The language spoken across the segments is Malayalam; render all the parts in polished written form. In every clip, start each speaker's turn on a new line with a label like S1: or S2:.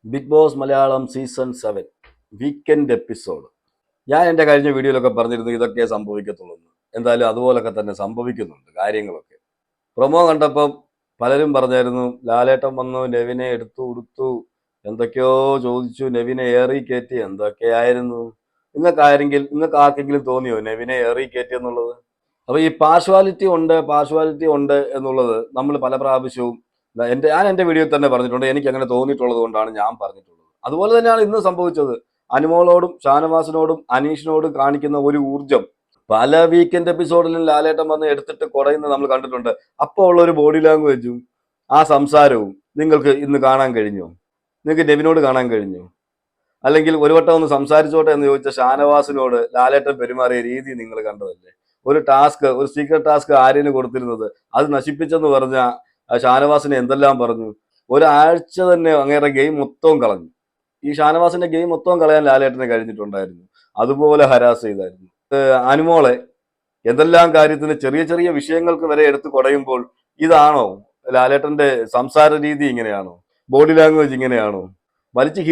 S1: Big Boss Malayalam season 7 weekend episode. ഞാൻ എൻ്റെ കഴിഞ്ഞ വീഡിയോയിലൊക്കെ പറഞ്ഞിരുന്നു ഇതൊക്കെ സംഭവിക്കത്തുള്ളൂ. എന്തായാലും അതുപോലൊക്കെ തന്നെ സംഭവിക്കുന്നുണ്ട് കാര്യങ്ങളൊക്കെ. പ്രൊമോ കണ്ടപ്പം പലരും പറഞ്ഞായിരുന്നു ലാലേട്ടൻ വന്നു, നെവിനെ എടുത്തു കൊടുത്തു, എന്തൊക്കെയോ ചോദിച്ചു, നെവിനെ ഏറി കയറ്റി, എന്തൊക്കെയായിരുന്നു. നിങ്ങൾക്ക് ആർക്കെങ്കിലും തോന്നിയോ നെവിനെ ഏറി കയറ്റി എന്നുള്ളത്? അപ്പൊ ഈ പാർഷ്വാലിറ്റി ഉണ്ട് എന്നുള്ളത് നമ്മൾ പല പ്രാവശ്യവും ഞാൻ എൻ്റെ വീഡിയോയിൽ തന്നെ പറഞ്ഞിട്ടുണ്ട്. എനിക്ക് അങ്ങനെ തോന്നിയിട്ടുള്ളത് കൊണ്ടാണ് ഞാൻ പറഞ്ഞിട്ടുള്ളത്. അതുപോലെ തന്നെയാണ് ഇന്ന് സംഭവിച്ചത്. അനുമോളോടും ഷാനവാസിനോടും അനീഷിനോടും കാണിക്കുന്ന ഒരു ഊർജം പല വീക്കെൻഡ് എപ്പിസോഡിലും ലാലേട്ടൻ വന്ന് എടുത്തിട്ട് കുടയുന്നത് നമ്മൾ കണ്ടിട്ടുണ്ട്. അപ്പോൾ ഉള്ള ഒരു ബോഡി ലാംഗ്വേജും ആ സംസാരവും നിങ്ങൾക്ക് ഇന്ന് കാണാൻ കഴിഞ്ഞോ? നിങ്ങൾക്ക് നെവിനോട് കാണാൻ കഴിഞ്ഞോ? അല്ലെങ്കിൽ ഒരു വട്ടം ഒന്ന് സംസാരിച്ചോട്ടെ എന്ന് ചോദിച്ച ഷാനവാസിനോട് ലാലേട്ടൻ പെരുമാറിയ രീതി നിങ്ങൾ കണ്ടതല്ലേ? ഒരു സീക്രട്ട് ടാസ്ക് ആര്യന് കൊടുത്തിരുന്നത് അത് നശിപ്പിച്ചെന്ന് പറഞ്ഞ ഷാനവാസിനെ എന്തെല്ലാം പറഞ്ഞു. ഒരാഴ്ച തന്നെ അങ്ങേറെ ഗെയിം മൊത്തവും കളഞ്ഞു. ഈ ഷാനവാസിന്റെ ഗെയിം മൊത്തവും കളയാൻ ലാലേട്ടന് കഴിഞ്ഞിട്ടുണ്ടായിരുന്നു. അതുപോലെ ഹരാസ് ചെയ്തായിരുന്നു അനുമോളെ. എന്തെല്ലാം കാര്യത്തിന് ചെറിയ ചെറിയ വിഷയങ്ങൾക്ക് വരെ എടുത്ത് കുടയുമ്പോൾ ഇതാണോ ലാലേട്ടന്റെ സംസാര രീതി? ഇങ്ങനെയാണോ? ബോഡി ലാംഗ്വേജ് ഇങ്ങനെയാണോ? വലിച്ചു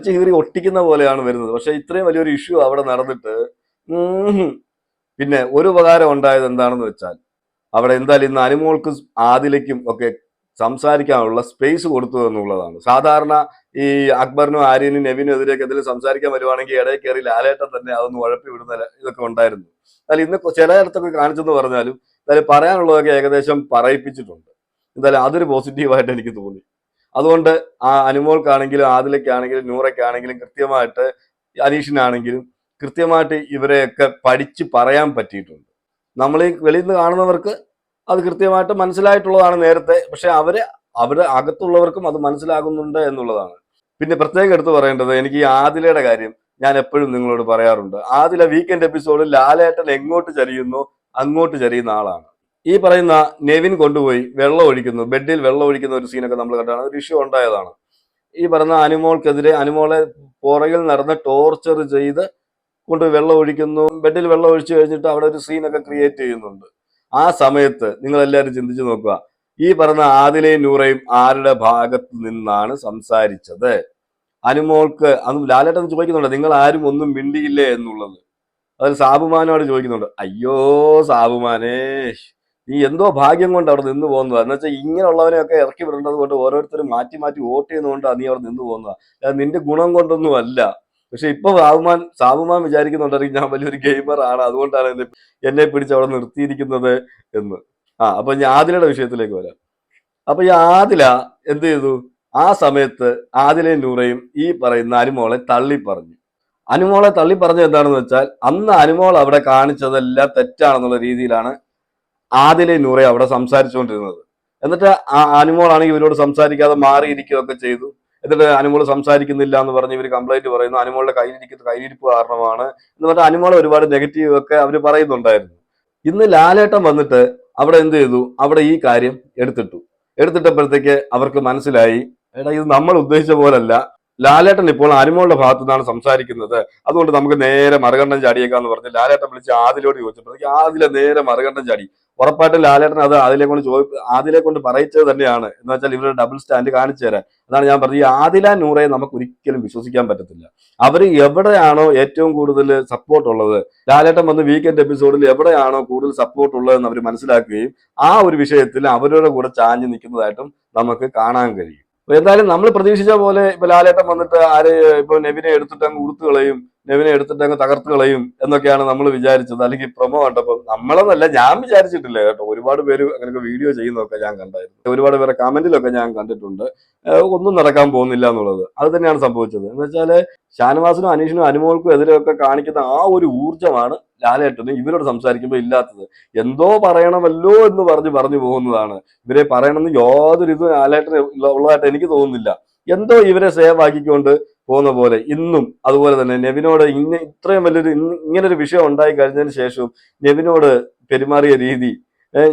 S1: കീറി ഒട്ടിക്കുന്ന പോലെയാണ് വരുന്നത്. പക്ഷെ ഇത്രയും വലിയൊരു ഇഷ്യൂ അവിടെ നടന്നിട്ട് പിന്നെ ഒരു ഉപകാരം ഉണ്ടായത് എന്താണെന്ന് വെച്ചാൽ അവിടെ എന്തായാലും ഇന്ന് അനുമോൾക്കും ആദിലയ്ക്കും ഒക്കെ സംസാരിക്കാനുള്ള സ്പേസ് കൊടുത്തു എന്നുള്ളതാണ്. സാധാരണ ഈ അക്ബറിനും ആര്യനും നെവിനും എതിരെയൊക്കെ എന്തെങ്കിലും സംസാരിക്കാൻ വരുവാണെങ്കിൽ ഇടയിൽ കയറി ലാലേട്ടൻ തന്നെ അതൊന്ന് ഉഴപ്പി വിടുന്ന ഇതൊക്കെ ഉണ്ടായിരുന്നു. എന്നാൽ ഇന്ന് ചിലയിടത്തൊക്കെ കാണിച്ചെന്ന് പറഞ്ഞാലും എന്തായാലും പറയാനുള്ളതൊക്കെ ഏകദേശം പറയിപ്പിച്ചിട്ടുണ്ട്. എന്തായാലും അതൊരു പോസിറ്റീവായിട്ട് എനിക്ക് തോന്നി. അതുകൊണ്ട് ആ അനുമോൾക്കാണെങ്കിലും ആദിലയ്ക്കാണെങ്കിലും നൂറയ്ക്കാണെങ്കിലും കൃത്യമായിട്ട്, അനീഷിനാണെങ്കിലും കൃത്യമായിട്ട് ഇവരെയൊക്കെ പഠിച്ച് പറയാൻ പറ്റിയിട്ടുണ്ട്. നമ്മൾ ഈ വെളിയിൽ നിന്ന് കാണുന്നവർക്ക് അത് കൃത്യമായിട്ട് മനസ്സിലായിട്ടുള്ളതാണ് നേരത്തെ. പക്ഷെ അവരുടെ അകത്തുള്ളവർക്കും അത് മനസ്സിലാകുന്നുണ്ട് എന്നുള്ളതാണ്. പിന്നെ പ്രത്യേകം എടുത്തു പറയേണ്ടത് എനിക്ക് ഈ ആദിലയുടെ കാര്യം ഞാൻ എപ്പോഴും നിങ്ങളോട് പറയാറുണ്ട്. ആദില വീക്കെൻഡ് എപ്പിസോഡിൽ ലാലേട്ടൻ എങ്ങോട്ട് ചരിയുന്നു അങ്ങോട്ട് ചരിയുന്ന ആളാണ്. ഈ പറയുന്ന നെവിൻ കൊണ്ടുപോയി ബെഡിൽ വെള്ളം ഒഴിക്കുന്ന ഒരു സീനൊക്കെ നമ്മൾ കണ്ടാണ്. ഒരു ഇഷ്യൂ ഉണ്ടായതാണ്. ഈ പറഞ്ഞ അനുമോൾക്കെതിരെ അനുമോളെ പുറകിൽ നടന്ന് ടോർച്ചർ ചെയ്ത് കൊണ്ട് വെള്ളം ഒഴിക്കുന്നു. ബെഡിൽ വെള്ളം ഒഴിച്ചു കഴിഞ്ഞിട്ട് അവിടെ ഒരു സീനൊക്കെ ക്രിയേറ്റ് ചെയ്യുന്നുണ്ട്. ആ സമയത്ത് നിങ്ങൾ എല്ലാവരും ചിന്തിച്ചു നോക്കുക, ഈ പറഞ്ഞ ആദിലയും നൂറയും ആരുടെ ഭാഗത്ത് നിന്നാണ് സംസാരിച്ചത്? അനുമോൾക്ക് അന്ന് ലാലേട്ടൻ ചോദിക്കുന്നുണ്ട് നിങ്ങൾ ആരും ഒന്നും മിണ്ടിയില്ലേ എന്നുള്ളത്. അതിൽ സാബുമാനോട് ചോദിക്കുന്നുണ്ട്, അയ്യോ സാബുമാനേ, നീ എന്തോ ഭാഗ്യം കൊണ്ട് അവിടെ നിന്ന് പോകുന്നതാ. എന്ന് വെച്ചാൽ ഇങ്ങനെയുള്ളവരെയൊക്കെ ഇറക്കി വിടേണ്ടത് കൊണ്ട് ഓരോരുത്തരും മാറ്റി മാറ്റി വോട്ട് ചെയ്യുന്നതുകൊണ്ടാണ് നീ അവിടെ നിന്ന് പോകുന്നതാ, നിന്റെ ഗുണം കൊണ്ടൊന്നും അല്ല. പക്ഷെ ഇപ്പൊ സാബുമാൻ വിചാരിക്കുന്നുണ്ടായിരിക്കും ഞാൻ വലിയൊരു ഗെയിമർ ആണ്, അതുകൊണ്ടാണ് എന്നെ പിടിച്ച് അവിടെ നിർത്തിയിരിക്കുന്നത് എന്ന്. അപ്പൊ ഞാൻ ആദിലയുടെ വിഷയത്തിലേക്ക് വരാം. അപ്പൊ ഈ ആദില എന്ത് ചെയ്തു? ആ സമയത്ത് ആദിലയും നൂറയും ഈ പറയുന്ന അനുമോളെ തള്ളി പറഞ്ഞു. അനുമോളെ തള്ളി പറഞ്ഞത് എന്താണെന്ന് വെച്ചാൽ അന്ന് അനുമോൾ അവിടെ കാണിച്ചതെല്ലാം തെറ്റാണെന്നുള്ള രീതിയിലാണ് ആദിലയും നൂറയും അവിടെ സംസാരിച്ചുകൊണ്ടിരുന്നത്. എന്നിട്ട് അനുമോളാണെങ്കിൽ ഇവരോട് സംസാരിക്കാതെ മാറിയിരിക്കുകയൊക്കെ ചെയ്തു. എന്നിട്ട് അനുമോൾ സംസാരിക്കുന്നില്ല എന്ന് പറഞ്ഞ് ഇവർ കംപ്ലൈന്റ് പറയുന്നു. അനുമോളുടെ കയ്യിരിപ്പ് കാരണമാണ് എന്ന് പറഞ്ഞാൽ അനുമോളെ ഒരുപാട് നെഗറ്റീവ് ഒക്കെ അവർ പറയുന്നുണ്ടായിരുന്നു. ഇന്ന് ലാലേട്ടൻ വന്നിട്ട് അവിടെ എന്ത് ചെയ്തു? അവിടെ ഈ കാര്യം എടുത്തിട്ടപ്പോഴത്തേക്ക് അവർക്ക് മനസ്സിലായി, എടാ ഇത് നമ്മൾ ഉദ്ദേശിച്ച പോലല്ല. ലാലേട്ടൻ ഇപ്പോൾ അനുമോളുടെ ഭാഗത്തു നിന്നാണ് സംസാരിക്കുന്നത്, അതുകൊണ്ട് നമുക്ക് നേരെ മറുകണ്ഠം ചാടിയേക്കാന്ന് പറഞ്ഞ് ലാലേട്ടൻ വിളിച്ച് ആദിലോട് ചോദിച്ചപ്പോഴത്തേക്ക് ആദിലെ നേരെ മറുകണ്ഠം ചാടി. ഉറപ്പായിട്ടും ലാലേട്ടൻ അത് ആദിലെ കൊണ്ട് പറയിച്ചത് തന്നെയാണ്. എന്ന് വെച്ചാൽ ഇവരുടെ ഡബിൾ സ്റ്റാൻഡ് കാണിച്ചു തരാൻ. അതാണ് ഞാൻ പറഞ്ഞത്, ഈ ആദില നൂറയെ നമുക്ക് ഒരിക്കലും വിശ്വസിക്കാൻ പറ്റത്തില്ല. അവർ എവിടെയാണോ ഏറ്റവും കൂടുതൽ സപ്പോർട്ട് ഉള്ളത്, ലാലേട്ടൻ വന്ന് വീക്കെൻഡ് എപ്പിസോഡിൽ എവിടെയാണോ കൂടുതൽ സപ്പോർട്ട് ഉള്ളതെന്ന് അവർ മനസ്സിലാക്കുകയും ആ ഒരു വിഷയത്തിൽ അവരുടെ കൂടെ ചാഞ്ഞു നിൽക്കുന്നതായിട്ടും നമുക്ക് കാണാൻ കഴിയും. എന്തായാലും നമ്മൾ പ്രതീക്ഷിച്ച പോലെ ഇപ്പൊ ലാലേട്ടൻ വന്നിട്ട് ഇപ്പൊ നെവിനെ എടുത്തിട്ട് അങ്ങ് ഉടുത്തു കളയും, നെവിനെ എടുത്തിട്ട് അങ്ങ് തകർത്ത് കളയും എന്നൊക്കെയാണ് നമ്മൾ വിചാരിച്ചത്. അല്ലെങ്കിൽ പ്രൊമോ കണ്ടപ്പോൾ നമ്മളെന്നല്ല, ഞാൻ വിചാരിച്ചിട്ടില്ല കേട്ടോ. ഒരുപാട് പേര് അങ്ങനെയൊക്കെ വീഡിയോ ചെയ്യുന്നതൊക്കെ ഞാൻ കണ്ടായിരുന്നു. ഒരുപാട് പേരെ കമന്റിലൊക്കെ ഞാൻ കണ്ടിട്ടുണ്ട് ഒന്നും നടക്കാൻ പോകുന്നില്ല എന്നുള്ളത്. അത് തന്നെയാണ് സംഭവിച്ചത്. എന്ന് വെച്ചാല് ഷാനവാസിനും അനീഷിനും അനുമോൾക്കും എതിരെയൊക്കെ കാണിക്കുന്ന ആ ഒരു ഊർജ്ജമാണ് ലാലേട്ടന് ഇവരോട് സംസാരിക്കുമ്പോൾ ഇല്ലാത്തത്. എന്തോ പറയണമല്ലോ എന്ന് പറഞ്ഞു പോകുന്നതാണ്. ഇവരെ പറയണമെന്ന് യാതൊരു ഇത് ലാലേട്ടന് ഉള്ളതായിട്ട് എനിക്ക് തോന്നുന്നില്ല. എന്തോ ഇവരെ സേവ് ആക്കിക്കൊണ്ട് പോകുന്ന പോലെ ഇന്നും അതുപോലെ തന്നെ നെവിനോട് ഇത്രയും വലിയൊരു ഇങ്ങനൊരു വിഷയം ഉണ്ടായി കഴിഞ്ഞതിന് ശേഷവും നെവിനോട് പെരുമാറിയ രീതി,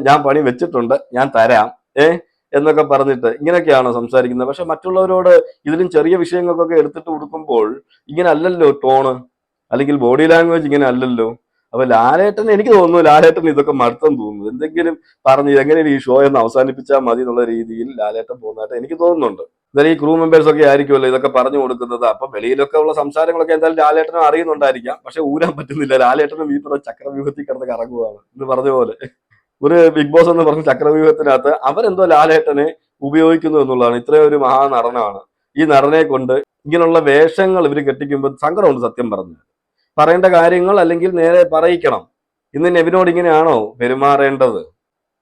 S1: ഞാൻ പണി വെച്ചിട്ടുണ്ട്, ഞാൻ തരാം എന്നൊക്കെ പറഞ്ഞിട്ട് ഇങ്ങനെയൊക്കെയാണോ സംസാരിക്കുന്നത്? പക്ഷെ മറ്റുള്ളവരോട് ഇതിലും ചെറിയ വിഷയങ്ങൾക്കൊക്കെ എടുത്തിട്ട് കൊടുക്കുമ്പോൾ ഇങ്ങനെ അല്ലല്ലോ ടോണ്, അല്ലെങ്കിൽ ബോഡി ലാംഗ്വേജ് ഇങ്ങനെ അല്ലല്ലോ. അപ്പൊ ലാലേട്ടൻ, എനിക്ക് തോന്നുന്നു ലാലേട്ടൻ ഇതൊക്കെ മടുത്തെന്ന് തോന്നുന്നു. എന്തെങ്കിലും പറഞ്ഞ് എങ്ങനെയും ഈ ഷോ ഒന്ന് അവസാനിപ്പിച്ചാൽ മതി എന്നുള്ള രീതിയിൽ ലാലേട്ടൻ പോകുന്നതായിട്ട് എനിക്ക് തോന്നുന്നുണ്ട്. എന്തായാലും ഈ ക്രൂ മെമ്പേഴ്സ് ഒക്കെ ആയിരിക്കുമല്ലോ ഇതൊക്കെ പറഞ്ഞു കൊടുക്കുന്നത്. അപ്പൊ വെളിയിലൊക്കെ ഉള്ള സംസാരങ്ങളൊക്കെ എന്തായാലും ലാലേട്ടനും അറിയുന്നുണ്ടായിരിക്കാം. പക്ഷെ ഊരാൻ പറ്റുന്നില്ല. ലാലേട്ടനും ഈ പറഞ്ഞ ചക്രവ്യൂഹത്തിൽ കിടന്ന് കറങ്ങുവാണ് എന്ന് പറഞ്ഞ പോലെ. ഒരു ബിഗ് ബോസ് എന്ന് പറഞ്ഞ ചക്രവ്യൂഹത്തിനകത്ത് അവരെന്തോ ലാലേട്ടനെ ഉപയോഗിക്കുന്നു എന്നുള്ളതാണ്. ഇത്രയും ഒരു മഹാനടനാണ്. ഈ നടനെ കൊണ്ട് ഇങ്ങനെയുള്ള വേഷങ്ങൾ ഇവർ കെട്ടിക്കുമ്പോൾ സങ്കടമുണ്ട് സത്യം പറഞ്ഞു. പറയേണ്ട കാര്യങ്ങൾ അല്ലെങ്കിൽ നേരെ പറയിക്കണം. ഇന്ന് നെവിനോട് ഇങ്ങനെയാണോ പെരുമാറേണ്ടത്?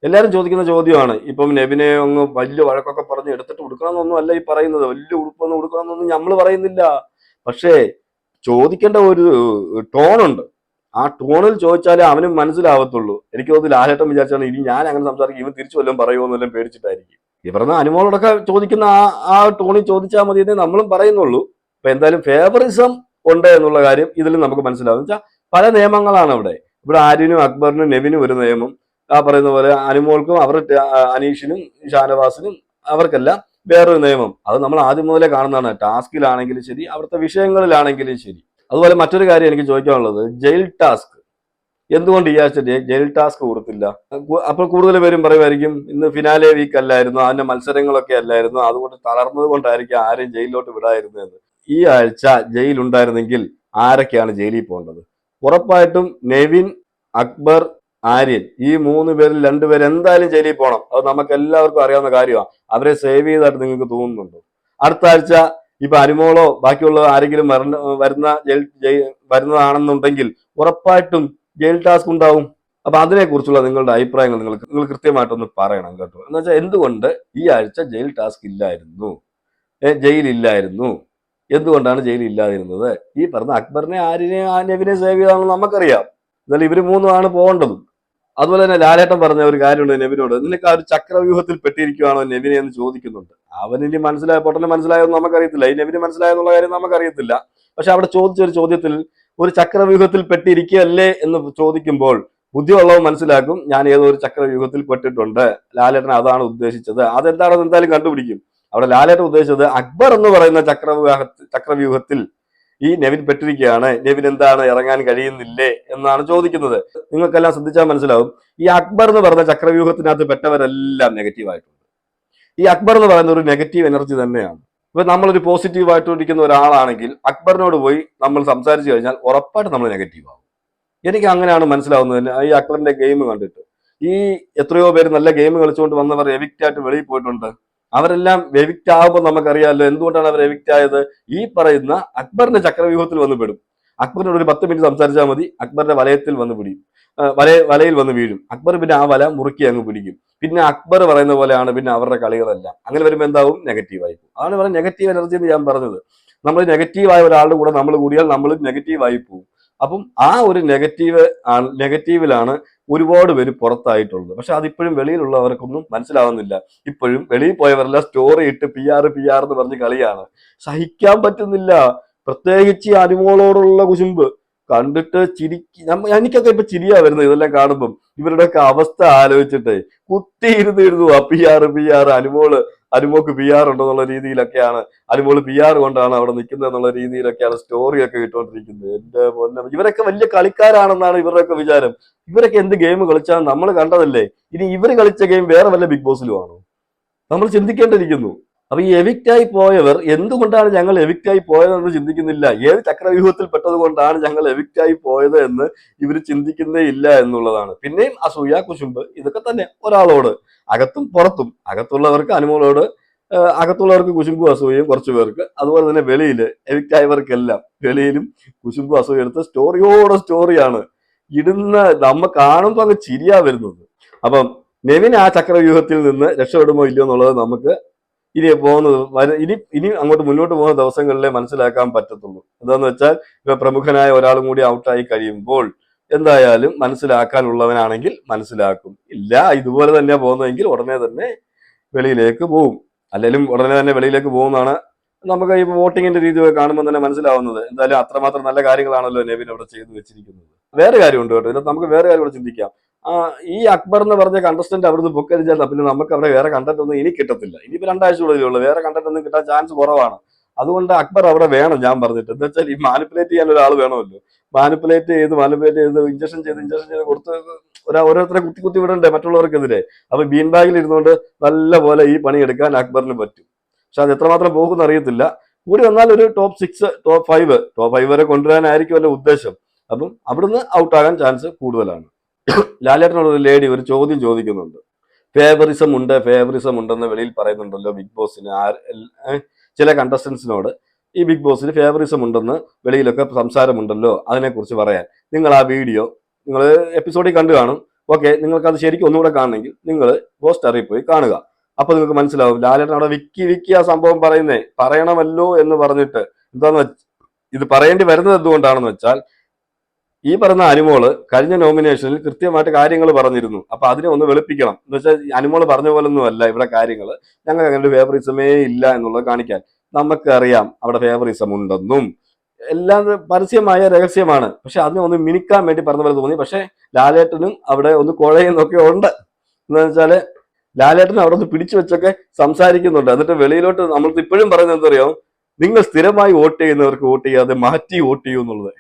S1: എല്ലാവരും ചോദിക്കുന്ന ചോദ്യമാണ്. ഇപ്പം നെവിനെ അങ്ങ് വലിയ വഴക്കൊക്കെ പറഞ്ഞ് എടുത്തിട്ട് കൊടുക്കണമെന്നൊന്നും അല്ല ഈ പറയുന്നത്. വലിയ ഉടുപ്പൊന്നും കൊടുക്കണമെന്നൊന്നും നമ്മൾ പറയുന്നില്ല. പക്ഷേ ചോദിക്കേണ്ട ഒരു ടോണുണ്ട്. ആ ടോണിൽ ചോദിച്ചാലേ അവനും മനസ്സിലാവത്തുള്ളൂ. എനിക്ക് തോന്നുന്നു ലാലേട്ടൻ വിചാരിച്ചാണ് ഇനി ഞാൻ അങ്ങനെ സംസാരിക്കും ഇവൻ തിരിച്ചു വല്ലതും പറയുമോ എന്നെല്ലാം പേടിച്ചിട്ടായിരിക്കും. ഈ പറഞ്ഞ അനുമോളോടൊക്കെ ചോദിക്കുന്ന ആ ടോണിൽ ചോദിച്ചാൽ മതി എന്നേ നമ്മളും പറയുന്നുള്ളൂ. അപ്പൊ എന്തായാലും ഫേവറിസം ഉണ്ട് എന്നുള്ള കാര്യം ഇതിൽ നമുക്ക് മനസ്സിലാവും. വെച്ചാൽ പല നിയമങ്ങളാണ് അവിടെ. ഇവിടെ ആര്യനും അക്ബറിനും നെവിനും ഒരു നിയമം, ആ പറയുന്ന പോലെ അനുമോൾക്കും അവരുടെ അനീഷിനും ഷാനവാസിനും അവർക്കെല്ലാം വേറൊരു നിയമം. അത് നമ്മൾ ആദ്യം മുതലേ കാണുന്നതാണ്. ടാസ്കിലാണെങ്കിലും ശരി, അവിടുത്തെ വിഷയങ്ങളിലാണെങ്കിലും ശരി. അതുപോലെ മറ്റൊരു കാര്യം എനിക്ക് ചോദിക്കാനുള്ളത്, ജയിൽ ടാസ്ക് എന്തുകൊണ്ട് ഈ ആഴ്ച ജയിൽ ടാസ്ക് കൊടുത്തില്ല? അപ്പോൾ കൂടുതൽ പേരും പറയുമായിരിക്കും ഇന്ന് ഫിനാലെ വീക്ക് അല്ലായിരുന്നു, അതിന്റെ മത്സരങ്ങളൊക്കെ അല്ലായിരുന്നു, അതുകൊണ്ട് തളർന്നത് കൊണ്ടായിരിക്കും ആരെയും ജയിലിലോട്ട് വിടാതിരുന്നത്. ഈ ആഴ്ച ജയിൽ ഉണ്ടായിരുന്നെങ്കിൽ ആരൊക്കെയാണ് ജയിലിൽ പോകേണ്ടത്? ഉറപ്പായിട്ടും നെവിൻ, അക്ബർ, ആര്യൻ, ഈ 3 പേരിൽ 2 പേര് എന്തായാലും ജയിലിൽ പോകണം. അത് നമുക്ക് എല്ലാവർക്കും അറിയാവുന്ന കാര്യമാണ്. അവരെ സേവ് ചെയ്തായിട്ട് നിങ്ങൾക്ക് തോന്നുന്നുണ്ടോ? അടുത്ത ആഴ്ച ഇപ്പൊ അനുമോളോ ബാക്കിയുള്ള ആരെങ്കിലും വരുന്നതാണെന്നുണ്ടെങ്കിൽ ഉറപ്പായിട്ടും ജയിൽ ടാസ്ക് ഉണ്ടാവും. അപ്പൊ അതിനെക്കുറിച്ചുള്ള നിങ്ങളുടെ അഭിപ്രായങ്ങൾ നിങ്ങൾ കൃത്യമായിട്ടൊന്ന് പറയണം കേട്ടോ. എന്ന് വെച്ചാൽ എന്തുകൊണ്ട് ഈ ആഴ്ച ജയിൽ ടാസ്ക് ഇല്ലായിരുന്നു, ജയിലില്ലായിരുന്നു? എന്തുകൊണ്ടാണ് ജയിൽ ഇല്ലാതിരുന്നത്? ഈ പറഞ്ഞ അക്ബറിനെ, ആര്യനെ, നെവിനെ സേവ് ചെയ്താണെന്ന് നമുക്കറിയാം. എന്നാലും ഇവര് മൂന്നുമാണ് പോകേണ്ടത്. അതുപോലെ തന്നെ ലാലേട്ടൻ പറഞ്ഞ ഒരു കാര്യമുണ്ട് നെവിനോട്, നിനക്ക് ആ ഒരു ചക്രവ്യൂഹത്തിൽ പെട്ടിരിക്കുകയാണോ നെവിനെ എന്ന് ചോദിക്കുന്നുണ്ട്. അവനിനി മനസ്സിലായ പൊട്ടനെ മനസ്സിലായെന്ന് നമുക്കറിയത്തില്ല, ഈ നെവിന് മനസ്സിലായെന്നുള്ള കാര്യം നമുക്കറിയത്തില്ല. പക്ഷെ അവിടെ ചോദിച്ചൊരു ചോദ്യത്തിൽ ഒരു ചക്രവ്യൂഹത്തിൽ പെട്ടിരിക്കുകയല്ലേ എന്ന് ചോദിക്കുമ്പോൾ ബുദ്ധിയുള്ളവൻ മനസ്സിലാക്കും ഞാൻ ഏതോ ഒരു ചക്രവ്യൂഹത്തിൽ പെട്ടിട്ടുണ്ട്, ലാലേട്ടൻ അതാണ് ഉദ്ദേശിച്ചത്. അതെന്താണെന്ന് എന്തായാലും കണ്ടുപിടിക്കും. അവിടെ ലാലേട്ടൻ ഉദ്ദേശിച്ചത് അക്ബർ എന്ന് പറയുന്ന ചക്രവ്യൂഹത്തിൽ ഈ നെവിൻ പെട്ടിരിക്കുകയാണ്, നെവിൻ എന്താണ് ഇറങ്ങാൻ കഴിയുന്നില്ലേ എന്നാണ് ചോദിക്കുന്നത്. നിങ്ങൾക്കെല്ലാം ശ്രദ്ധിച്ചാൽ മനസ്സിലാവും, ഈ അക്ബർ എന്ന് പറഞ്ഞ ചക്രവ്യൂഹത്തിനകത്ത് പെട്ടവരെല്ലാം നെഗറ്റീവ് ആയിട്ടുണ്ട്. ഈ അക്ബർ എന്ന് പറയുന്ന ഒരു നെഗറ്റീവ് എനർജി തന്നെയാണ്. ഇപ്പൊ നമ്മളൊരു പോസിറ്റീവ് ആയിട്ടിരിക്കുന്ന ഒരാളാണെങ്കിൽ അക്ബറിനോട് പോയി നമ്മൾ സംസാരിച്ചു കഴിഞ്ഞാൽ ഉറപ്പായിട്ട് നമ്മൾ നെഗറ്റീവ് ആവും. എനിക്ക് അങ്ങനെയാണ് മനസ്സിലാവുന്നത് ഈ അക്ബറിന്റെ ഗെയിം കണ്ടിട്ട്. ഈ എത്രയോ പേര് നല്ല ഗെയിം കളിച്ചുകൊണ്ട് വന്നവർ എവിക്റ്റ് ആയിട്ട് വെളിയിൽ പോയിട്ടുണ്ട്. അവരെല്ലാം എവിക്റ്റ് ആകുമ്പോൾ നമുക്കറിയാമല്ലോ എന്തുകൊണ്ടാണ് അവർ എവിക്റ്റ് ആയത്. ഈ പറയുന്ന അക്ബറിന്റെ ചക്രവ്യൂഹത്തിൽ വന്ന് പെടും. അക്ബറിനോട് ഒരു 10 മിനിറ്റ് സംസാരിച്ചാൽ മതി, അക്ബറിന്റെ വലയത്തിൽ വന്ന് പിടിയും, വലയിൽ വന്ന് വീഴും. അക്ബർ പിന്നെ ആ വല മുറുക്കി അങ്ങ് പിടിക്കും. പിന്നെ അക്ബർ പറയുന്ന പോലെയാണ് പിന്നെ അവരുടെ കളികളെല്ലാം. അങ്ങനെ വരുമ്പോൾ എന്താവും? നെഗറ്റീവായി പോകും. അതാണ് പറയുന്നത് നെഗറ്റീവ് എനർജി എന്ന് ഞാൻ പറഞ്ഞത്. നമ്മൾ നെഗറ്റീവായ ഒരാളുടെ കൂടെ നമ്മൾ കൂടിയാൽ നമ്മൾ നെഗറ്റീവായി പോകും. അപ്പം ആ ഒരു നെഗറ്റീവിലാണ് ഒരുപാട് പേര് പുറത്തായിട്ടുള്ളത്. പക്ഷെ അതിപ്പോഴും വെളിയിലുള്ളവർക്കൊന്നും മനസ്സിലാവുന്നില്ല. ഇപ്പോഴും വെളിയിൽ പോയവരെല്ലാം സ്റ്റോറി ഇട്ട് PR എന്ന് പറഞ്ഞ് കളിയാണ്. സഹിക്കാൻ പറ്റുന്നില്ല. പ്രത്യേകിച്ച് അനുമോളോടുള്ള കുശുമ്പ് കണ്ടിട്ട് എനിക്കൊക്കെ ഇപ്പൊ ചിരിയാ വരുന്നത് ഇതെല്ലാം കാണുമ്പം. ഇവരുടെയൊക്കെ അവസ്ഥ ആലോചിച്ചിട്ടേ കുത്തിയിരുന്നിരുന്നു ആ PR അനുമോക്ക് PR ഉണ്ടെന്നുള്ള രീതിയിലൊക്കെയാണ്, അനുമോള് PR കൊണ്ടാണ് അവിടെ നിൽക്കുന്നത് എന്നുള്ള രീതിയിലൊക്കെയാണ് സ്റ്റോറിയൊക്കെ ഇട്ടുകൊണ്ടിരിക്കുന്നത്. എന്റെ പൊന്നെ, ഇവരൊക്കെ വലിയ കളിക്കാരാണെന്നാണ് ഇവരുടെയൊക്കെ വിചാരം. ഇവരൊക്കെ എന്ത് ഗെയിം കളിച്ചാൽ നമ്മൾ കണ്ടതല്ലേ. ഇനി ഇവർ കളിച്ച ഗെയിം വേറെ വല്ല ബിഗ് ബോസിലും ആണോ? നമ്മൾ ചിന്തിക്കേണ്ടിയിരിക്കുന്നു. അപ്പൊ ഈ എവിക്റ്റായി പോയവർ എന്തുകൊണ്ടാണ് ഞങ്ങൾ എവിക്റ്റായി പോയതെന്ന് ചിന്തിക്കുന്നില്ല. ഏത് ചക്രവ്യൂഹത്തിൽ പെട്ടത് കൊണ്ടാണ് ഞങ്ങൾ എവിക്റ്റായി പോയത് എന്ന് ഇവർ ചിന്തിക്കുന്നേ ഇല്ല എന്നുള്ളതാണ്. പിന്നെയും അസൂയ, കുശുമ്പ്, ഇതൊക്കെ തന്നെ ഒരാളോട്, അകത്തും പുറത്തും. അകത്തുള്ളവർക്ക് അനുമോളോട്, അകത്തുള്ളവർക്ക് കുശുമ്പും അസൂയയും കുറച്ചു പേർക്ക്. അതുപോലെ തന്നെ വെളിയിൽ എവിക്റ്റായവർക്കെല്ലാം വെളിയിലും കുശുമ്പും അസൂയ എടുത്ത് സ്റ്റോറിയാണ് ഇടുന്ന. നമ്മ കാണുമ്പോൾ അങ്ങ് ചിരിയാ വരുന്നത്. അപ്പം നെവിൻ ആ ചക്രവ്യൂഹത്തിൽ നിന്ന് രക്ഷപ്പെടുമോ ഇല്ലയോ എന്നുള്ളത് നമുക്ക് ഇനി ഇനി അങ്ങോട്ട് മുന്നോട്ട് പോകുന്ന ദിവസങ്ങളിലെ മനസ്സിലാക്കാൻ പറ്റത്തുള്ളൂ. എന്താന്ന് വെച്ചാൽ ഇപ്പൊ പ്രമുഖനായ ഒരാളും കൂടി ഔട്ടായി കഴിയുമ്പോൾ എന്തായാലും മനസ്സിലാക്കാനുള്ളവനാണെങ്കിൽ മനസ്സിലാക്കും. ഇല്ല ഇതുപോലെ തന്നെ പോകുന്നതെങ്കിൽ ഉടനെ തന്നെ വെളിയിലേക്ക് പോകും. അല്ലെങ്കിലും ഉടനെ തന്നെ വെളിയിലേക്ക് പോകുന്നതാണ് നമുക്ക് ഈ വോട്ടിങ്ങിന്റെ രീതി കാണുമ്പോൾ തന്നെ മനസ്സിലാവുന്നത്. എന്തായാലും അത്രമാത്രം നല്ല കാര്യങ്ങളാണല്ലോ നെവിൻ അവിടെ ചെയ്തു വെച്ചിരിക്കുന്നത്. വേറെ കാര്യമുണ്ട് കേട്ടോ, ഇതിനകത്ത് നമുക്ക് വേറെ കാര്യം കൂടെ ചിന്തിക്കാം. ഈ അക്ബർ എന്ന് പറഞ്ഞ കണ്ടസ്റ്റന്റ് അവിടുന്ന് പൊക്കരിച്ചാൽ പിന്നെ നമുക്ക് അവിടെ വേറെ കണ്ടന്റ് ഒന്നും ഇനി കിട്ടത്തില്ല. ഇനിയിപ്പോ 2 ആഴ്ച കൂടുതലേ ഉള്ളൂ, വേറെ കണ്ടന്റ് ഒന്നും കിട്ടാൻ ചാൻസ് കുറവാണ്. അതുകൊണ്ട് അക്ബർ അവിടെ വേണം. ഞാൻ പറഞ്ഞിട്ട് എന്താ വെച്ചാൽ ഈ മാനിപ്പുലേറ്റ് ചെയ്യാൻ ഒരാൾ വേണമല്ലോ. മാനിപ്പുലേറ്റ് ചെയ്ത് ഇഞ്ചക്ഷൻ ചെയ്ത് കൊടുത്ത് ഓരോരുത്തരെ കുത്തി വിടണ്ടേ മറ്റുള്ളവർക്കെതിരെ. അപ്പൊ ബീൻ ബാഗിൽ ഇരുന്നുകൊണ്ട് നല്ല പോലെ ഈ പണിയെടുക്കാൻ അക്ബറിന് പറ്റും. പക്ഷെ അത് എത്രമാത്രം പോകുമെന്ന് അറിയത്തില്ല. കൂടി വന്നാൽ ഒരു ടോപ്പ് ഫൈവ് വരെ കൊണ്ടുവരാനായിരിക്കും അല്ല ഉദ്ദേശം. അപ്പം അവിടുന്ന് ഔട്ടാകാൻ ചാൻസ് കൂടുതലാണ്. ലാലേട്ടനോട് ഒരു ലേഡി ഒരു ചോദ്യം ചോദിക്കുന്നുണ്ട്. ഫേവറിസം ഉണ്ടെന്ന് വെളിയിൽ പറയുന്നുണ്ടല്ലോ ബിഗ് ബോസിന്. ചില കണ്ടസ്റ്റൻസിനോട് ഈ ബിഗ് ബോസിന് ഫേവറിസം ഉണ്ടെന്ന് വെളിയിലൊക്കെ സംസാരമുണ്ടല്ലോ, അതിനെക്കുറിച്ച് പറയാൻ. നിങ്ങൾ ആ വീഡിയോ നിങ്ങൾ എപ്പിസോഡിൽ കണ്ടു കാണും. ഓക്കെ, നിങ്ങൾക്ക് അത് ശരിക്കും ഒന്നുകൂടെ കാണണമെങ്കിൽ നിങ്ങൾ പോസ്റ്ററിൽ പോയി കാണുക. അപ്പൊ നിങ്ങൾക്ക് മനസ്സിലാവും ലാലേട്ടൻ അവിടെ വിക്കി ആ സംഭവം പറയണമല്ലോ എന്ന് പറഞ്ഞിട്ട്. എന്താന്ന് ഇത് പറയേണ്ടി വരുന്നത് എന്തുകൊണ്ടാണെന്ന് വെച്ചാൽ, ഈ പറഞ്ഞ അനുമോള് കഴിഞ്ഞ നോമിനേഷനിൽ കൃത്യമായിട്ട് കാര്യങ്ങൾ പറഞ്ഞിരുന്നു. അപ്പൊ അതിനെ ഒന്ന് വെളുപ്പിക്കണം എന്ന് വെച്ചാൽ, അനുമോള് പറഞ്ഞ പോലൊന്നും അല്ല ഇവിടെ കാര്യങ്ങൾ. ഞങ്ങൾക്ക് അങ്ങനെ ഒരു ഫേവറിസമേ ഇല്ല എന്നുള്ളത് കാണിക്കാൻ. നമുക്കറിയാം അവിടെ ഫേവറിസം ഉണ്ടെന്നും എല്ലാം പരസ്യമായ രഹസ്യമാണ്. പക്ഷെ അതിനെ ഒന്ന് മിനിക്കാൻ വേണ്ടി പറഞ്ഞ പോലെ തോന്നി. പക്ഷെ ലാലേട്ടനും അവിടെ ഒന്ന് കുഴയുന്നൊക്കെ ഉണ്ട്. എന്ന് വെച്ചാല് ലാലേട്ടൻ അവിടെ ഒന്ന് പിടിച്ചു വെച്ചൊക്കെ സംസാരിക്കുന്നുണ്ട്. എന്നിട്ട് വെളിയിലോട്ട് നമ്മൾക്ക് ഇപ്പോഴും പറയുന്നത് എന്തറിയോ, നിങ്ങൾ സ്ഥിരമായി വോട്ട് ചെയ്യുന്നവർക്ക് വോട്ട് ചെയ്യാതെ മാറ്റി വോട്ട് ചെയ്യൂ എന്നുള്ളത്.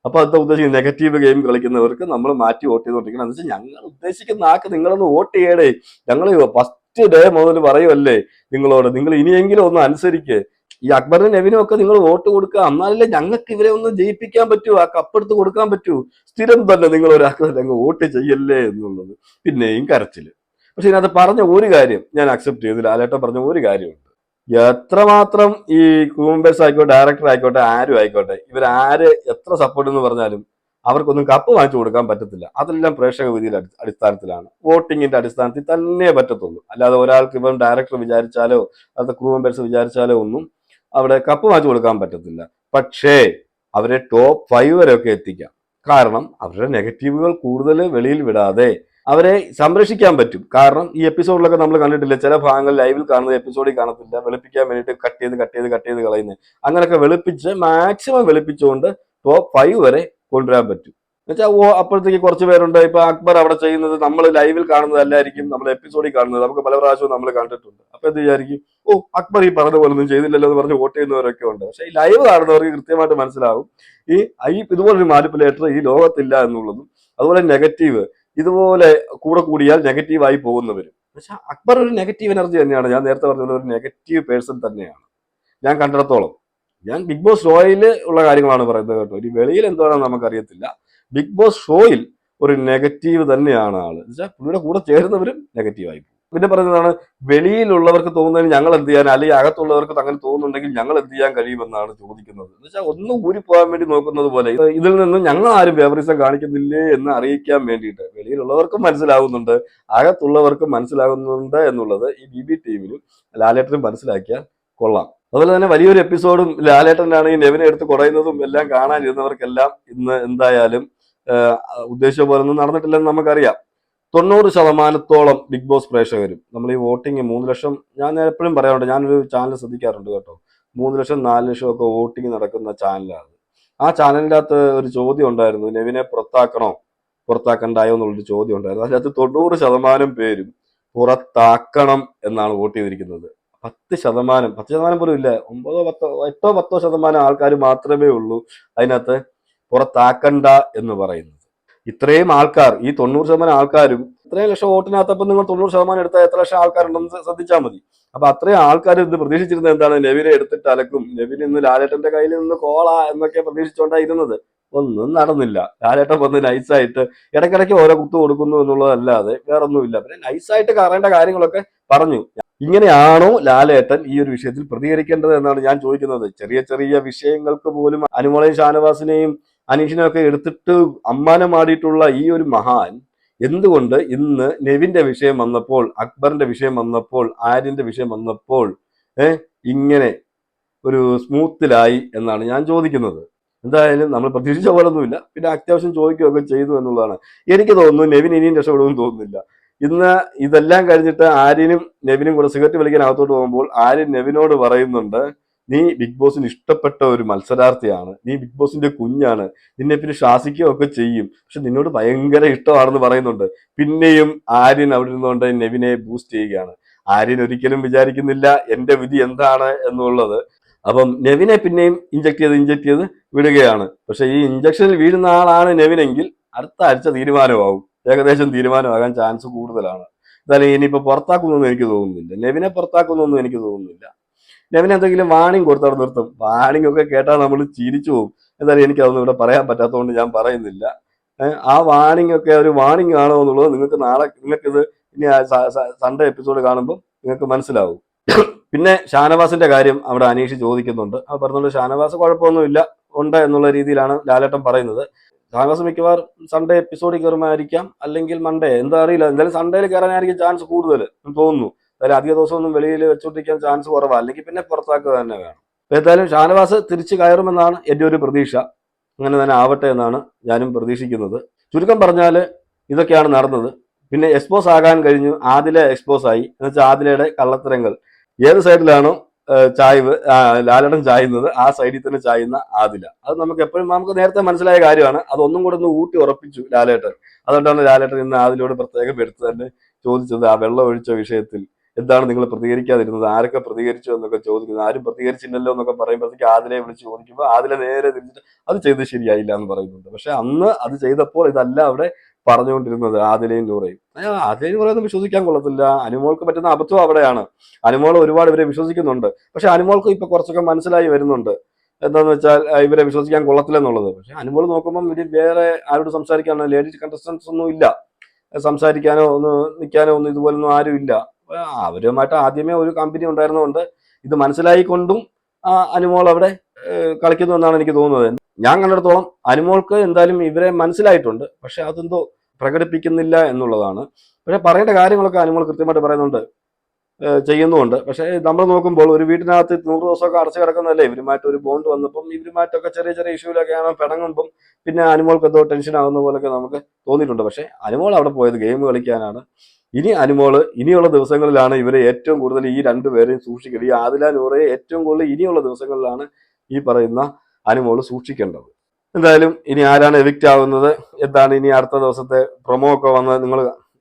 S1: അപ്പൊ അത് ഉദ്ദേശിക്കുന്നത് നെഗറ്റീവ് ഗെയിം കളിക്കുന്നവർക്ക് നമ്മൾ മാറ്റി വോട്ട് ചെയ്തോണ്ടിരിക്കണം. എന്ന് വെച്ചാൽ ഞങ്ങൾ ഉദ്ദേശിക്കുന്ന ആൾക്ക് നിങ്ങളൊന്ന് വോട്ട് ചെയ്യടേ. ഞങ്ങൾ ഫസ്റ്റ് ഡേ മുതൽ പറയുമല്ലേ നിങ്ങളോട്, നിങ്ങൾ ഇനിയെങ്കിലും ഒന്ന് അനുസരിക്ക്. ഈ അക്ബറിനും നെവിനും ഒക്കെ നിങ്ങൾ വോട്ട് കൊടുക്കുക, എന്നാലല്ലേ ഞങ്ങൾക്ക് ഇവരെ ഒന്ന് ജയിപ്പിക്കാൻ പറ്റൂ, ആ കപ്പെടുത്ത് കൊടുക്കാൻ പറ്റൂ. സ്ഥിരം തന്നെ നിങ്ങൾ ഒരാൾക്ക് അങ്ങ് വോട്ട് ചെയ്യല്ലേ എന്നുള്ളത്. പിന്നെയും കരച്ചില്. പക്ഷെ ഇതിനകത്ത് പറഞ്ഞ ഒരു കാര്യം ഞാൻ അക്സെപ്റ്റ് ചെയ്തു. ലാലേട്ടൻ പറഞ്ഞ ഒരു കാര്യമുണ്ട്. എത്രമാത്രം ഈ ക്രൂ മെമ്പേഴ്സ് ആയിക്കോട്ടെ, ഡയറക്ടർ ആയിക്കോട്ടെ, ആരും ആയിക്കോട്ടെ, ഇവരാര് എത്ര സപ്പോർട്ട് എന്ന് പറഞ്ഞാലും അവർക്കൊന്നും കപ്പ് വാങ്ങിച്ചു കൊടുക്കാൻ പറ്റത്തില്ല. അതെല്ലാം പ്രേക്ഷക വിധിയുടെ അടിസ്ഥാനത്തിലാണ്, വോട്ടിങ്ങിന്റെ അടിസ്ഥാനത്തിൽ തന്നെ പറ്റത്തുള്ളൂ. അല്ലാതെ ഒരാൾക്ക് ഇവൻ ഡയറക്ടർ വിചാരിച്ചാലോ അത് ക്രൂ മെമ്പേഴ്സ് വിചാരിച്ചാലോ ഒന്നും അവിടെ കപ്പ് വാങ്ങിച്ചു കൊടുക്കാൻ പറ്റത്തില്ല. പക്ഷേ അവരെ ടോപ്പ് 5 വരെയൊക്കെ എത്തിക്കാം. കാരണം അവരുടെ നെഗറ്റീവുകൾ കൂടുതൽ വെളിയിൽ വിടാതെ അവരെ സംരക്ഷിക്കാൻ പറ്റും. കാരണം ഈ എപ്പിസോഡിലൊക്കെ നമ്മൾ കണ്ടിട്ടില്ല, ചില ഭാഗങ്ങൾ ലൈവിൽ കാണുന്നത് എപ്പിസോഡിൽ കാണത്തില്ല, വെളുപ്പിക്കാൻ വേണ്ടിയിട്ട് കട്ട് ചെയ്ത് കളയുന്നത്. അങ്ങനെയൊക്കെ വെളുപ്പിച്ച് മാക്സിമം വെളുപ്പിച്ചുകൊണ്ട് ടോപ്പ് 5 വരെ കൊണ്ടുവരാൻ പറ്റും. എന്നുവെച്ചാൽ അപ്പോഴത്തേക്ക് കുറച്ച് പേരുണ്ട്. ഇപ്പൊ അക്ബർ അവിടെ ചെയ്യുന്നത് നമ്മൾ ലൈവിൽ കാണുന്നതല്ലായിരിക്കും നമ്മൾ എപ്പിസോഡിൽ കാണുന്നത്. നമുക്ക് പല പ്രാവശ്യവും നമ്മൾ കണ്ടിട്ടുണ്ട്. അപ്പൊ എന്ത് വിചാരിക്കും, അക്ബർ ഈ പറഞ്ഞ പോലെ ഒന്നും ചെയ്തില്ലല്ലോ എന്ന് പറഞ്ഞ് വോട്ട് ചെയ്യുന്നവരൊക്കെ ഉണ്ട്. പക്ഷെ ഈ ലൈവ് കാണുന്നവർക്ക് കൃത്യമായിട്ട് മനസ്സിലാവും ഈ ഇതുപോലൊരു മാനിപ്പുലേറ്റർ ഈ ലോകത്തില്ല എന്നുള്ളതും. അതുപോലെ നെഗറ്റീവ് ഇതുപോലെ കൂടിയാൽ നെഗറ്റീവായി പോകുന്നവരും. പക്ഷെ അക്ബർ ഒരു നെഗറ്റീവ് എനർജി തന്നെയാണ്. ഞാൻ നേരത്തെ പറഞ്ഞ ഒരു നെഗറ്റീവ് പേഴ്സൺ തന്നെയാണ് ഞാൻ കണ്ടിടത്തോളം. ഞാൻ ബിഗ് ബോസ് ഷോയിൽ ഉള്ള കാര്യങ്ങളാണ് പറയുന്നത് കേട്ടോ. ഇനി വെളിയിൽ എന്താണെന്ന് നമുക്കറിയത്തില്ല. ബിഗ് ബോസ് ഷോയിൽ ഒരു നെഗറ്റീവ് തന്നെയാണ് ആള്. എന്നുവെച്ചാൽ പുള്ളിയുടെ കൂടെ ചേരുന്നവരും നെഗറ്റീവായി പോകും. പിന്നെ പറയുന്നതാണ്, വെളിയിലുള്ളവർക്ക് തോന്നുന്നതിന് ഞങ്ങൾ എന്ത് ചെയ്യാൻ, അല്ലെങ്കിൽ അകത്തുള്ളവർക്ക് അങ്ങനെ തോന്നുന്നുണ്ടെങ്കിൽ ഞങ്ങൾ എന്ത് ചെയ്യാൻ കഴിയുമെന്നാണ് ചോദിക്കുന്നത്. എന്ന് വെച്ചാൽ ഒന്നും ഊരി പോകാൻ വേണ്ടി നോക്കുന്നത് പോലെ ഇതിൽ നിന്ന് ഞങ്ങൾ ആരും ഫേവറിസം കാണിക്കുന്നില്ലേ എന്ന് അറിയിക്കാൻ വേണ്ടിയിട്ട്. വെളിയിലുള്ളവർക്കും മനസ്സിലാവുന്നുണ്ട്, അകത്തുള്ളവർക്കും മനസ്സിലാകുന്നുണ്ട് എന്നുള്ളത് ഈ BB ടീമിനും ലാലേട്ടനും മനസ്സിലാക്കിയാൽ കൊള്ളാം. അതുപോലെ തന്നെ വലിയൊരു എപ്പിസോഡും ലാലേട്ടനാണ് ഈ നെവിനെ എടുത്ത് കുറയുന്നതും എല്ലാം കാണാനിരുന്നവർക്കെല്ലാം ഇന്ന് എന്തായാലും ഉദ്ദേശിച്ച പോലെ ഒന്നും നടന്നിട്ടില്ലെന്ന് നമുക്കറിയാം. 90% ബിഗ് ബോസ് പ്രേക്ഷകരും നമ്മൾ ഈ വോട്ടിങ് 3 ലക്ഷം, ഞാൻ എപ്പോഴും പറയാറുണ്ട്, ഞാനൊരു ചാനൽ ശ്രദ്ധിക്കാറുണ്ട് കേട്ടോ. 3 ലക്ഷം 4 ലക്ഷം ഒക്കെ വോട്ടിങ് നടക്കുന്ന ചാനലാണ്. ആ ചാനലിൻ്റെ അകത്ത് ഒരു ചോദ്യം ഉണ്ടായിരുന്നു, നെവിനെ പുറത്താക്കണ്ടായോ എന്നുള്ളൊരു ചോദ്യം ഉണ്ടായിരുന്നു. അതിനകത്ത് 90% പേരും പുറത്താക്കണം എന്നാണ് വോട്ട് ചെയ്തിരിക്കുന്നത്. 10% പോലും ഇല്ല, 9, 10, 8, 10% ആൾക്കാർ മാത്രമേ ഉള്ളൂ അതിനകത്ത് പുറത്താക്കണ്ട എന്ന് പറയുന്നത്. ഇത്രയും ആൾക്കാർ, ഈ 90% ആൾക്കാരും ഇത്രയും ലക്ഷം വോട്ടിനകത്തപ്പം നിങ്ങൾ 90% എടുത്താൽ എത്ര ലക്ഷം ആൾക്കാരുണ്ടെന്ന് ശ്രദ്ധിച്ചാൽ മതി. അപ്പൊ അത്രയും ആൾക്കാർ ഇത് പ്രതീക്ഷിച്ചിരുന്നത് എന്താണ്, നെവിനെ എടുത്തിട്ട് അലക്കും, നെവിൻ ഇന്ന് ലാലേട്ടന്റെ കയ്യിൽ നിന്ന് കോള എന്നൊക്കെ പ്രതീക്ഷിച്ചുകൊണ്ടായിരുന്നത്. ഒന്നും നടന്നില്ല. ലാലേട്ടൻ വന്ന് നൈസായിട്ട് ഇടയ്ക്കിടയ്ക്ക് ഓരോ കുത്തു കൊടുക്കുന്നു എന്നുള്ളതല്ലാതെ വേറൊന്നുമില്ല. പിന്നെ നൈസായിട്ട് പറയേണ്ട കാര്യങ്ങളൊക്കെ പറഞ്ഞു. ഇങ്ങനെയാണോ ലാലേട്ടൻ ഈ ഒരു വിഷയത്തിൽ പ്രതികരിക്കേണ്ടത് എന്നാണ് ഞാൻ ചോദിക്കുന്നത്. ചെറിയ ചെറിയ വിഷയങ്ങൾക്ക് പോലും അനുമോളെയും ഷാനവാസിനെയും അനീഷിനെയും ഒക്കെ എടുത്തിട്ട് അമ്മാനമാടിയിട്ടുള്ള ഈ ഒരു മഹാൻ എന്തുകൊണ്ട് ഇന്ന് നെവിന്റെ വിഷയം വന്നപ്പോൾ, അക്ബറിന്റെ വിഷയം വന്നപ്പോൾ, ആര്യന്റെ വിഷയം വന്നപ്പോൾ ഇങ്ങനെ ഒരു സ്മൂത്തിലായി എന്നാണ് ഞാൻ ചോദിക്കുന്നത്. എന്തായാലും നമ്മൾ പ്രതീക്ഷിച്ച പോലൊന്നുമില്ല. പിന്നെ അത്യാവശ്യം ചോദിക്കുകയൊക്കെ ചെയ്തു എന്നുള്ളതാണ്. എനിക്ക് തോന്നുന്നു നെവിൻ ഇനിയും രക്ഷപ്പെടുമെന്ന് തോന്നുന്നില്ല. ഇന്ന് ഇതെല്ലാം കഴിഞ്ഞിട്ട് ആര്യനും നെവിനും കൂടെ സിഗരറ്റ് വലിക്കാൻ അകത്തോട്ട് പോകുമ്പോൾ ആര്യൻ നെവിനോട് പറയുന്നുണ്ട്, നീ ബിഗ് ബോസിന് ഇഷ്ടപ്പെട്ട ഒരു മത്സരാർത്ഥിയാണ്, നീ ബിഗ് ബോസിന്റെ കുഞ്ഞാണ്, നിന്നെ പിന്നെ ശാസിക്കുകയൊക്കെ ചെയ്യും, പക്ഷെ നിന്നോട് ഭയങ്കര ഇഷ്ടമാണെന്ന് പറയുന്നുണ്ട്. പിന്നെയും ആര്യൻ അവിടെ നിന്നുകൊണ്ട് നെവിനെ ബൂസ്റ്റ് ചെയ്യുകയാണ്. ആര്യൻ ഒരിക്കലും വിചാരിക്കുന്നില്ല എന്റെ വിധി എന്താണ് എന്നുള്ളത്. അപ്പം നെവിനെ പിന്നെയും ഇഞ്ചക്ട് ചെയ്ത് വിടുകയാണ്. പക്ഷെ ഈ ഇഞ്ചക്ഷനിൽ വീഴുന്ന ആളാണ് നെവിനെങ്കിൽ അടുത്ത ആഴ്ച തീരുമാനമാവും, ഏകദേശം തീരുമാനമാകാൻ ചാൻസ് കൂടുതലാണ്. എന്തായാലും ഇനിയിപ്പോ പുറത്താക്കുന്നൊന്നും എനിക്ക് തോന്നുന്നില്ല, നെവിനെ പുറത്താക്കുന്നൊന്നും എനിക്ക് തോന്നുന്നില്ല. നെവിൻ എന്തെങ്കിലും വാണിംഗ് കൊടുത്തവിടെ നിർത്തും. വാണിംഗ് ഒക്കെ കേട്ടാൽ നമ്മൾ ചിരിച്ചു പോകും. എന്തായാലും എനിക്കതൊന്നും ഇവിടെ പറയാൻ പറ്റാത്തതുകൊണ്ട് ഞാൻ പറയുന്നില്ല. ആ വാണിംഗ് ഒക്കെ ഒരു വാണിംഗ് ആണോ എന്നുള്ളത് നിങ്ങൾക്ക് നാളെ നിങ്ങൾക്കിത് ഇനി സൺഡേ എപ്പിസോഡ് കാണുമ്പോൾ നിങ്ങൾക്ക് മനസ്സിലാവും. പിന്നെ ഷാനവാസിന്റെ കാര്യം അവിടെ അനീഷ് ചോദിക്കുന്നുണ്ട്. അത് പറഞ്ഞുകൊണ്ട് ഷാനവാസ് കുഴപ്പമൊന്നുമില്ല ഉണ്ട് എന്നുള്ള രീതിയിലാണ് ലാലേട്ടൻ പറയുന്നത്. ഷാനവാസ് മിക്കവാറും സൺഡേ എപ്പിസോഡിൽ കയറുമായിരിക്കാം, അല്ലെങ്കിൽ മൺഡേ, എന്താ അറിയില്ല. എന്തായാലും സൺഡേയിൽ കയറാനായിരിക്കും ചാൻസ് കൂടുതൽ തോന്നുന്നു. എന്തായാലും അധിക ദിവസമൊന്നും വെളിയിൽ വെച്ചോണ്ടിരിക്കാൻ ചാൻസ് കുറവാണ്, അല്ലെങ്കിൽ പിന്നെ പുറത്താക്കുക തന്നെ വേണം. എന്തായാലും ഷാനവാസ് തിരിച്ചു കയറുമെന്നാണ് എൻ്റെ ഒരു പ്രതീക്ഷ. അങ്ങനെ തന്നെ ആവട്ടെ എന്നാണ് ഞാനും പ്രതീക്ഷിക്കുന്നത്. ചുരുക്കം പറഞ്ഞാൽ ഇതൊക്കെയാണ് നടന്നത്. പിന്നെ എക്സ്പോസ് ആകാൻ കഴിഞ്ഞു. ആദില എക്സ്പോസ് ആയി എന്ന് വെച്ചാൽ ആദിലയുടെ കള്ളത്തരങ്ങൾ ഏത് സൈഡിലാണോ ചായ്വ് ലാലേട്ടൻ ചായുന്നത് ആ സൈഡിൽ തന്നെ ചായുന്ന ആദില. അത് നമുക്ക് എപ്പോഴും നമുക്ക് നേരത്തെ മനസ്സിലായ കാര്യമാണ്. അതൊന്നും കൂടെ ഒന്ന് ഊട്ടി ഉറപ്പിച്ചു ലാലേട്ടൻ. അതുകൊണ്ടാണ് ലാലേട്ടൻ ഇന്ന് ആദിലയോട് പ്രത്യേകം എടുത്ത് തന്നെ ചോദിച്ചത്, ആ വെള്ളം ഒഴിച്ച വിഷയത്തിൽ എന്താണ് നിങ്ങൾ പ്രതികരിക്കാതിരുന്നത്, ആരൊക്കെ പ്രതികരിച്ചു എന്നൊക്കെ ചോദിക്കുന്നത്. ആരും പ്രതികരിച്ചില്ലല്ലോ എന്നൊക്കെ പറയുമ്പോഴത്തേക്ക് ആദിലയെ വിളിച്ച് ചോദിക്കുമ്പോൾ ആദില നേരെ തിരിച്ചിട്ട് അത് ചെയ്ത് ശരിയായില്ല എന്ന് പറയുന്നുണ്ട്. പക്ഷെ അന്ന് അത് ചെയ്തപ്പോൾ ഇതല്ല അവിടെ പറഞ്ഞുകൊണ്ടിരുന്നത് ആദിലയും നൂറയും. ആദിലയും നൂറയൊന്നും വിശ്വസിക്കാൻ കൊള്ളത്തില്ല. അനുമോൾക്ക് പറ്റുന്ന അബദ്ധം അവിടെയാണ്. അനുമോൾ ഒരുപാട് ഇവരെ വിശ്വസിക്കുന്നുണ്ട്. പക്ഷെ അനുമോൾക്ക് ഇപ്പൊ കുറച്ചൊക്കെ മനസ്സിലായി വരുന്നുണ്ട് എന്താന്ന് വെച്ചാൽ ഇവരെ വിശ്വസിക്കാൻ കൊള്ളത്തില്ലെന്നുള്ളത്. പക്ഷെ അനുമോൾ നോക്കുമ്പോൾ ഇവര് വേറെ ആരോട് സംസാരിക്കാനോ ലേഡീസ് കണ്ടസ്റ്റൻസ് ഒന്നും ഇല്ല, സംസാരിക്കാനോ ഒന്ന് നിൽക്കാനോ ഒന്നും ഇതുപോലൊന്നും ആരും ഇല്ല. അവരുമായിട്ട് ആദ്യമേ ഒരു കമ്പനി ഉണ്ടായിരുന്നതുകൊണ്ട് ഇത് മനസ്സിലായിക്കൊണ്ടും അനുമോൾ അവിടെ കളിക്കുന്നു എന്നാണ് എനിക്ക് തോന്നുന്നത്. ഞാൻ കണ്ടിടത്തോളം അനുമോൾക്ക് എന്തായാലും ഇവരെ മനസ്സിലായിട്ടുണ്ട്, പക്ഷെ അതെന്തോ പ്രകടിപ്പിക്കുന്നില്ല എന്നുള്ളതാണ്. പക്ഷെ പറയേണ്ട കാര്യങ്ങളൊക്കെ അനുമോൾ കൃത്യമായിട്ട് പറയുന്നുണ്ട്, ചെയ്യുന്നുമുണ്ട്. പക്ഷെ നമ്മൾ നോക്കുമ്പോൾ ഒരു വീട്ടിനകത്ത് 100 ദിവസമൊക്കെ അടച്ചു കിടക്കുന്നതല്ലേ, ഇവരുമായിട്ട് ഒരു ബോണ്ട് വന്നപ്പം ഇവരുമായിട്ടൊക്കെ ചെറിയ ചെറിയ ഇഷ്യൂലൊക്കെയാണ് പിണങ്ങുമ്പം പിന്നെ അനുമോൾക്ക് എന്തോ ടെൻഷൻ ആകുന്ന പോലൊക്കെ നമുക്ക് തോന്നിയിട്ടുണ്ട്. പക്ഷെ അനുമോൾ അവിടെ പോയത് ഗെയിം കളിക്കാനാണ്. ഇനി അനുമോള് ഇനിയുള്ള ദിവസങ്ങളിലാണ് ഇവരെ ഏറ്റവും കൂടുതൽ ഈ രണ്ടുപേരെയും സൂക്ഷിക്കേണ്ടത്. ഈ ആദില നൂറയെ ഏറ്റവും കൂടുതൽ ഇനിയുള്ള ദിവസങ്ങളിലാണ് ഈ പറയുന്ന അനുമോള് സൂക്ഷിക്കേണ്ടത്. എന്തായാലും ഇനി ആരാണ് എവിക്റ്റ് ആവുന്നത്, എന്താണ് ഇനി അടുത്ത ദിവസത്തെ പ്രൊമോ ഒക്കെ വന്ന്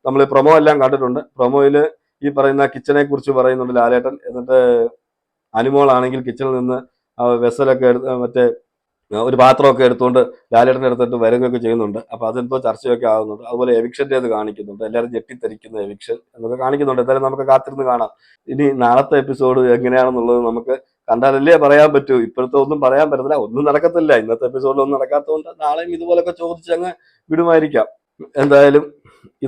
S1: നമ്മൾ പ്രൊമോ എല്ലാം കണ്ടിട്ടുണ്ട്. പ്രൊമോയിൽ ഈ പറയുന്ന കിച്ചനെ കുറിച്ച് പറയുന്നുണ്ട് ലാലേട്ടൻ. എന്നിട്ട് അനുമോളാണെങ്കിൽ കിച്ചണിൽ നിന്ന് വെസലൊക്കെ മറ്റേ ഒരു പാത്രമൊക്കെ എടുത്തുകൊണ്ട് ലാലേട്ടൻ്റെ അടുത്തിട്ട് വരികയൊക്കെ ചെയ്യുന്നുണ്ട്. അപ്പൊ അതെന്തോ ചർച്ചയൊക്കെ ആകുന്നുണ്ട്. അതുപോലെ എവിക്ഷൻ്റെ അത് കാണിക്കുന്നുണ്ട്, എല്ലാവരും ഞെട്ടിത്തരിക്കുന്ന എവിക്ഷൻ എന്നൊക്കെ കാണിക്കുന്നുണ്ട്. എന്തായാലും നമുക്ക് കാത്തിരുന്ന് കാണാം. ഇനി നാളത്തെ എപ്പിസോഡ് എങ്ങനെയാണെന്നുള്ളത് നമുക്ക് കണ്ടാലല്ലേ പറയാൻ പറ്റൂ. ഇപ്പോഴത്തെ ഒന്നും പറയാൻ പറ്റത്തില്ല, ഒന്നും നടക്കത്തില്ല. ഇന്നത്തെ എപ്പിസോഡിൽ ഒന്നും നടക്കാത്തതുകൊണ്ട് നാളെയും ഇതുപോലൊക്കെ ചോദിച്ചങ്ങ് വിടുമായിരിക്കാം. എന്തായാലും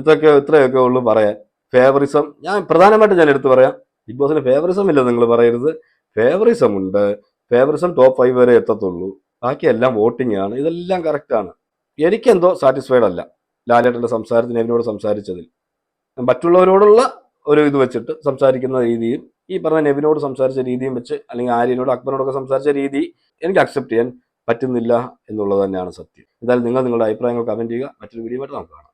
S1: ഇത്രയൊക്കെ ഉള്ളു പറയാൻ. ഫേവറിസം ഞാൻ പ്രധാനമായിട്ട് ഞാൻ എടുത്തു പറയാം. ബിഗ് ബോസിന് ഫേവറിസം ഇല്ല നിങ്ങൾ പറയരുത്. ഫേവറിസം ഉണ്ട്. ഫേവറിസം ടോപ്പ് 5 വരെ എത്തത്തുള്ളൂ. ബാക്കിയെല്ലാം വോട്ടിംഗ് ആണ്. ഇതെല്ലാം കറക്റ്റാണ്. എനിക്കെന്തോ സാറ്റിസ്ഫൈഡ് അല്ല ലാലേട്ടൻ്റെ സംസാരത്തിന് എന്നോട് സംസാരിച്ചതിൽ. മറ്റുള്ളവരോടുള്ള ഒരു ഇത് വെച്ചിട്ട് സംസാരിക്കുന്ന രീതിയും ഈ പറഞ്ഞ നെവിനോട് സംസാരിച്ച രീതിയും വെച്ച്, അല്ലെങ്കിൽ ആര്യനോട് അക്ബറിനോടൊക്കെ സംസാരിച്ച രീതി എനിക്ക് അക്സെപ്റ്റ് ചെയ്യാൻ പറ്റുന്നില്ല എന്നുള്ളത് തന്നെയാണ് സത്യം. എന്തായാലും നിങ്ങളുടെ അഭിപ്രായങ്ങൾ കമന്റ് ചെയ്യുക. മറ്റൊരു വീഡിയോ ആയിട്ട് നമുക്ക് കാണാം.